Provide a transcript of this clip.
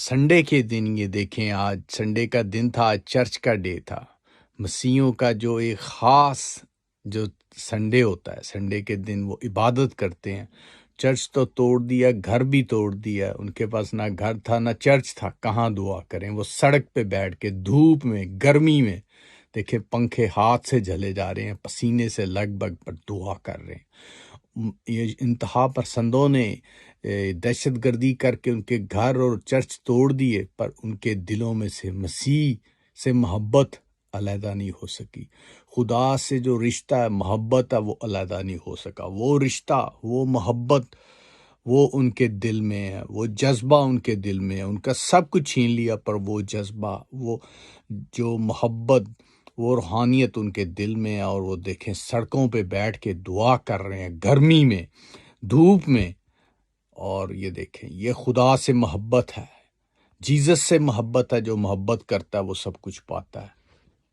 Sunday کے دن یہ دیکھیں، آج سنڈے کا دن تھا، آج چرچ کا ڈے تھا۔ مسیحیوں کا جو ایک خاص جو سنڈے ہوتا ہے، سنڈے کے دن وہ عبادت کرتے ہیں۔ چرچ تو توڑ دیا، گھر بھی توڑ دیا، ان کے پاس نہ گھر تھا نہ چرچ تھا، کہاں دعا کریں؟ وہ سڑک پہ بیٹھ کے دھوپ میں، گرمی میں، دیکھیں پنکھے ہاتھ سے جلے جا رہے ہیں، پسینے سے لگ بگ پر دعا کر رہے ہیں۔ یہ انتہا پسندوں نے دہشت گردی کر کے ان کے گھر اور چرچ توڑ دیے، پر ان کے دلوں میں سے مسیح سے محبت علیحدہ نہیں ہو سکی۔ خدا سے جو رشتہ ہے، محبت ہے، وہ علیحدہ نہیں ہو سکا۔ وہ رشتہ، وہ محبت، وہ ان کے دل میں ہے، وہ جذبہ ان کے دل میں ہے۔ ان کا سب کچھ چھین لیا، پر وہ جذبہ، وہ جو محبت، وہ روحانیت ان کے دل میں ہے، اور وہ دیکھیں سڑکوں پہ بیٹھ کے دعا کر رہے ہیں، گرمی میں، دھوپ میں۔ اور یہ دیکھیں، یہ خدا سے محبت ہے، جیزس سے محبت ہے۔ جو محبت کرتا ہے وہ سب کچھ پاتا ہے۔